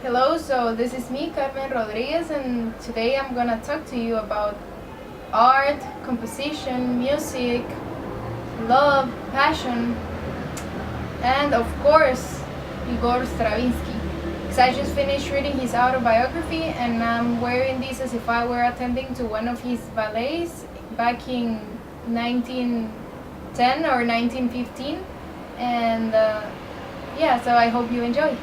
Hello, so this is me, Carmen Rodriguez, and today I'm gonna talk to you about art, composition, music, love, passion, and of course, Igor Stravinsky. Because I just finished reading his autobiography, and I'm wearing this as if I were attending to one of his ballets back in 1910 or 1915, and yeah, so I hope you enjoy.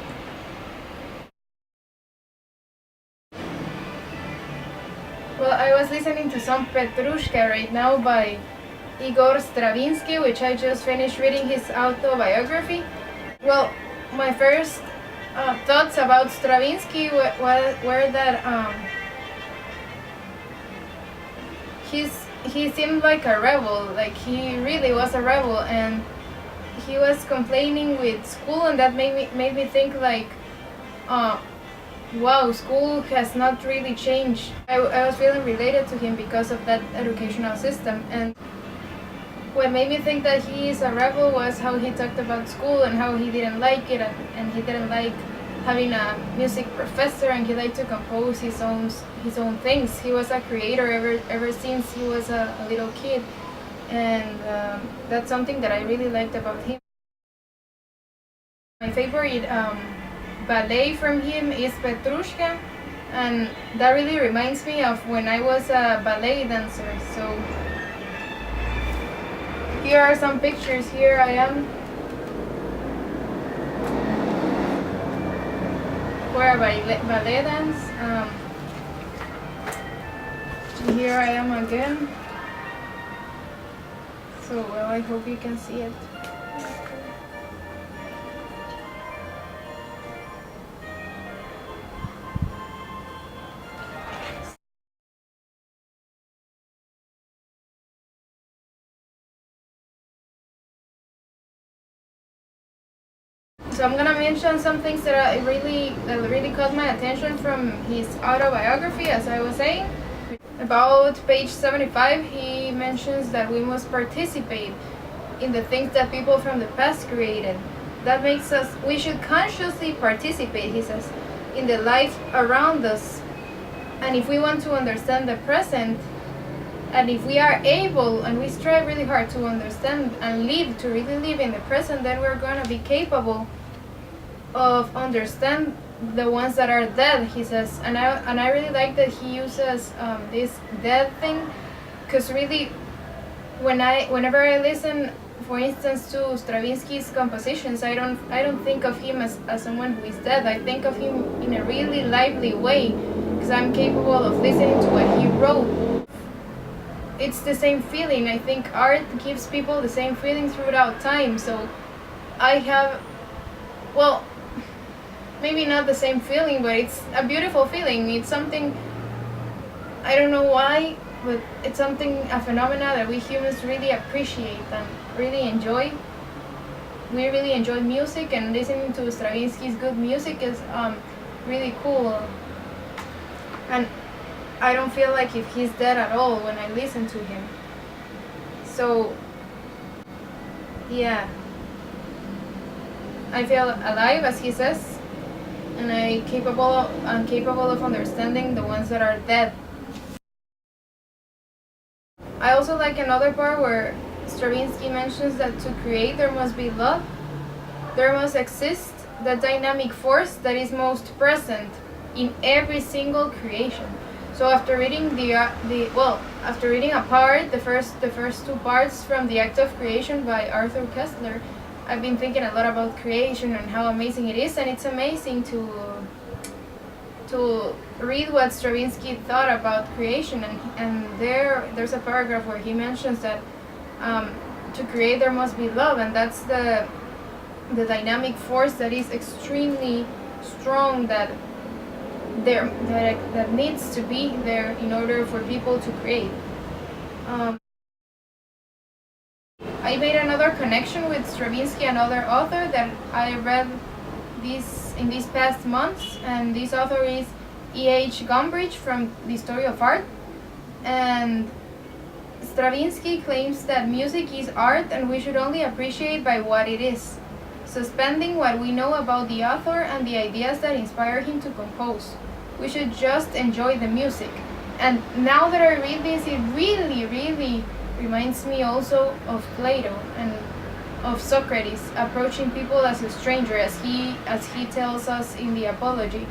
Well, I was listening to some Petrushka right now by Igor Stravinsky, which I just finished reading his autobiography. Well, my first thoughts about Stravinsky were that he seemed like a rebel, like he really was a rebel, and he was complaining with school, and that made me think like, wow, school has not really changed. I was feeling related to him because of that educational system, and what made me think that he is a rebel was how he talked about school and how he didn't like it, and he didn't like having a music professor, and he liked to compose his own things. He was a creator ever since he was a little kid, and that's something that I really liked about him. My favorite ballet from him is Petrushka, and that really reminds me of when I was a ballet dancer. So here are some pictures. Here I am for a ballet dance. Here I am again. So well, I hope you can see it. So I'm gonna mention some things that really caught my attention from his autobiography, as I was saying. About page 75, he mentions that we must participate in the things that people from the past created. That makes us, we should consciously participate, he says, in the life around us. And if we want to understand the present, and if we are able and we strive really hard to understand and really live in the present, then we're going to be capable of understand the ones that are dead, he says. And I really like that he uses this dead thing, because really whenever I listen, for instance, to Stravinsky's compositions, I don't think of him as someone who is dead. I think of him in a really lively way, because I'm capable of listening to what he wrote. It's the same feeling. I think art gives people the same feeling throughout time. So I have, well, maybe not the same feeling, but it's a beautiful feeling. It's something, I don't know why, but it's something, a phenomena that we humans really appreciate and really enjoy. We really enjoy music, and listening to Stravinsky's good music is really cool. And I don't feel like if he's dead at all when I listen to him. So yeah, I feel alive, as he says, and I'm capable of understanding the ones that are dead. I also like another part where Stravinsky mentions that to create there must be love. There must exist the dynamic force that is most present in every single creation. So after reading after reading a part, the first two parts from The Act of Creation by Arthur Koestler, I've been thinking a lot about creation and how amazing it is, and it's amazing to read what Stravinsky thought about creation. And there's a paragraph where he mentions that to create there must be love, and that's the dynamic force that is extremely strong, that needs to be there in order for people to create. I made another connection with Stravinsky, another author that I read in these past months, and this author is E.H. Gombrich from The Story of Art. And Stravinsky claims that music is art and we should only appreciate by what it is. suspending what we know about the author and the ideas that inspire him to compose. We should just enjoy the music. And now that I read this, it really reminds me also of Plato and of Socrates approaching people as a stranger, as he tells us in the Apology,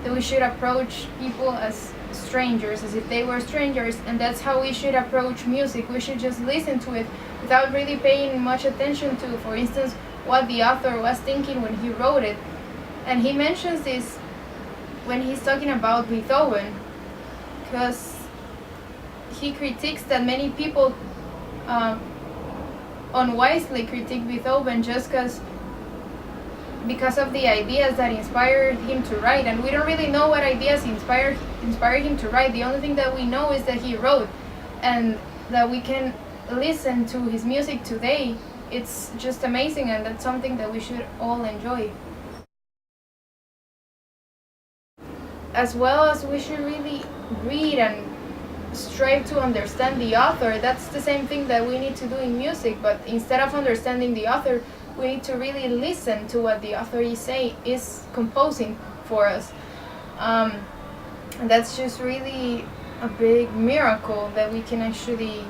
that we should approach people as strangers, as if they were strangers, and that's how we should approach music. We should just listen to it without really paying much attention to, for instance, what the author was thinking when he wrote it. And he mentions this when he's talking about Beethoven, because he critiques that many people unwisely critique Beethoven just because of the ideas that inspired him to write, and we don't really know what ideas inspired him to write. The only thing that we know is that he wrote, and that we can listen to his music today. It's just amazing, and that's something that we should all enjoy. As well as we should really read and strive to understand the author. That's the same thing that we need to do in music, but instead of understanding the author, we need to really listen to what the author is composing for us. And that's just really a big miracle, that we can actually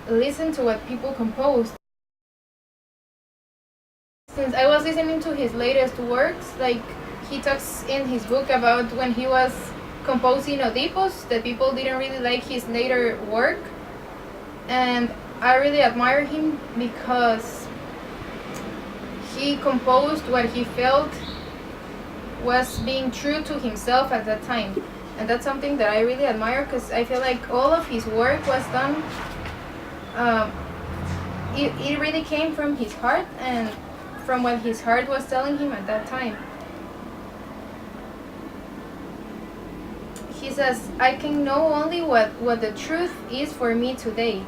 listen to what people compose. Since I was listening to his latest works, like he talks in his book about when he was composing Oedipus, that people didn't really like his later work, and I really admire him because he composed what he felt was being true to himself at that time, and that's something that I really admire, because I feel like all of his work was done, it really came from his heart and from what his heart was telling him at that time. He says, I can know only what the truth is for me today.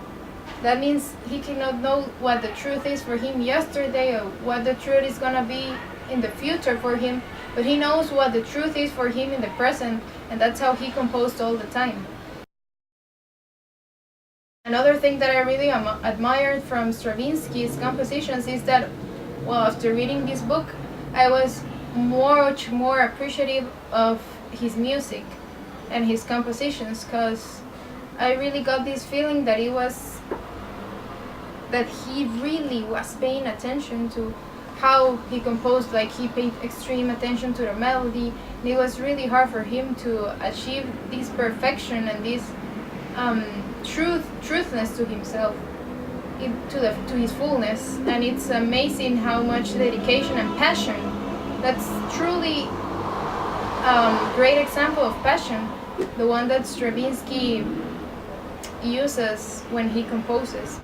That means he cannot know what the truth is for him yesterday or what the truth is going to be in the future for him, but he knows what the truth is for him in the present, and that's how he composed all the time. Another thing that I really admired from Stravinsky's compositions is that, well, after reading this book, I was much more appreciative of his music and his compositions, because I really got this feeling that he really was paying attention to how he composed. Like, he paid extreme attention to the melody, and it was really hard for him to achieve this perfection and this truthness to himself, to his fullness. And it's amazing how much dedication and passion. That's truly great example of passion, the one that Stravinsky uses when he composes.